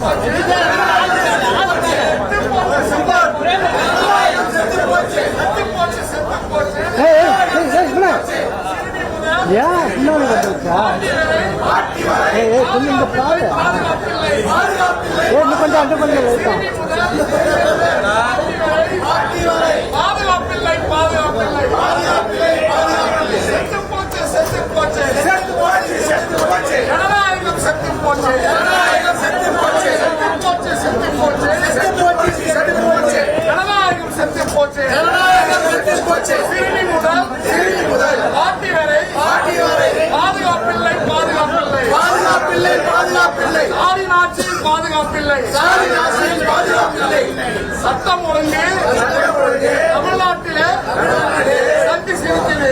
கொஞ்சம் சட்டம் ஒழுங்கு தமிழ்நாட்டில் சக்தி சிரிக்குது.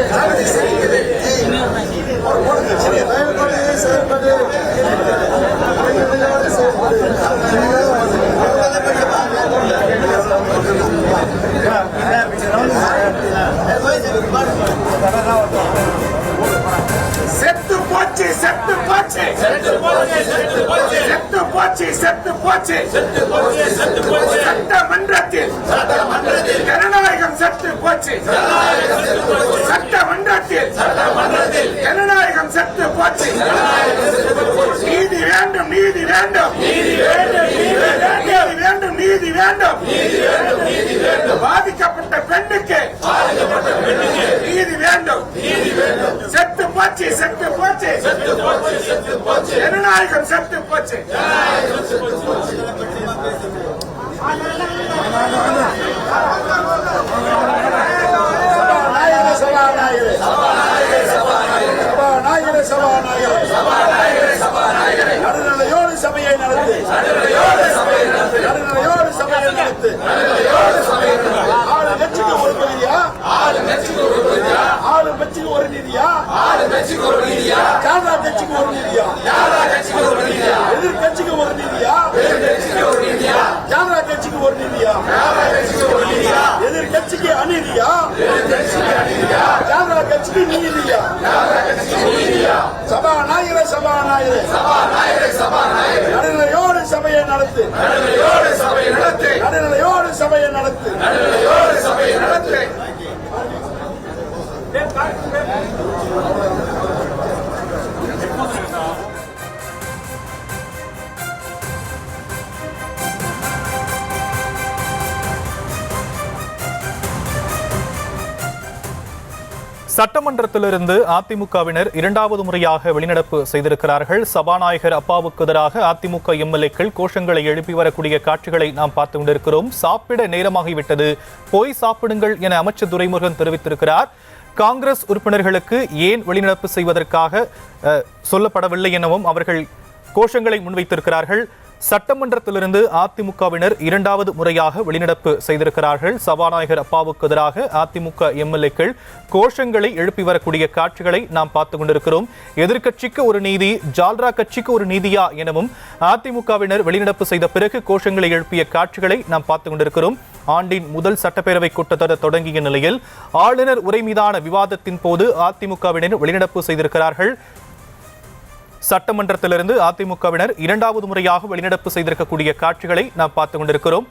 செத்து போச்சு செத்து போச்சு செத்து போச்சு செத்து போச்சு செத்து போச்சு செத்து போச்சு செத்து போச்சு செத்து போச்சு சட்டமன்றத்தில் ஜனநாயகம் செத்து போச்சு சட்டமன்றத்தில் ஜனநாயகம் செத்து போச்சு. நீதி வேண்டும் நீதி வேண்டும் நீதி வேண்டும் நீதி வேண்டும் பாதிக்கப்பட்ட பெண்ணுக்கு நீதி வேண்டும். செத்து போச்சு செத்து போச்சு ஜனநாயகம் செத்து போச்சு. நடுநிலையோடு சபையை நடத்து நடுநிலையோடு சபையை நடத்து. ஆளு கட்சிக்கு ஒரு நிதியா ஆளு கட்சிக்கு ஒரு நிதியா ஜாதா கட்சிக்கு ஒரு நிதியா எதிர்கட்சிக்கு ஒரு நிதியா ஜாதா கட்சிக்கு ஒரு நிதியா எதிர்கட்சிக்கு அநீதியா ஜாதா கட்சிக்கு நீதியா. சபாநாயகரே நடுநிலையோடு சபையை நடத்து நடுநிலையோடு சபையை நடத்து. சட்டமன்றத்திலிருந்து அதிமுகவினர் இரண்டாவது முறையாக வெளிநடப்பு செய்திருக்கிறார்கள். சபாநாயகர் அப்பாவுக்கு எதிராக அதிமுக எம்எல்ஏக்கள் கோஷங்களை எழுப்பி வரக்கூடிய காட்சிகளை நாம் பார்த்து கொண்டிருக்கிறோம். சாப்பிட நேரமாகிவிட்டது, போய் சாப்பிடுங்கள் என அமைச்சர் துரைமுருகன் தெரிவித்திருக்கிறார். காங்கிரஸ் உறுப்பினர்களுக்கு ஏன் வெளிநடப்பு செய்வதற்காக சொல்லப்படவில்லை எனவும் அவர்கள் கோஷங்களை முன்வைத்திருக்கிறார்கள். சட்டமன்றத்திலிருந்து அதிமுகவினர் இரண்டாவது முறையாக வெளிநடப்பு செய்திருக்கிறார்கள். சபாநாயகர் அப்பாவுக்கு எதிராக அதிமுக எம்எல்ஏக்கள் கோஷங்களை எழுப்பி வரக்கூடிய காட்சிகளை நாம் பார்த்து கொண்டிருக்கிறோம். எதிர்க்கட்சிக்கு ஒரு நீதி, ஜால்ரா கட்சிக்கு ஒரு நீதியா எனவும் அதிமுகவினர் வெளிநடப்பு செய்த பிறகு கோஷங்களை எழுப்பிய காட்சிகளை நாம் பார்த்து கொண்டிருக்கிறோம். ஆண்டின் முதல் சட்டப்பேரவை கூட்டத்தொடர் தொடங்கிய நிலையில் ஆளுநர் உரை மீதான விவாதத்தின் போது அதிமுகவினர் வெளிநடப்பு செய்திருக்கிறார்கள். சட்டமன்றத்திலிருந்து அதிமுகவினர் இரண்டாவது முறையாக வெளிநடப்பு செய்திருக்கக்கூடிய காட்சிகளை நாம் பார்த்துக் கொண்டிருக்கிறோம்.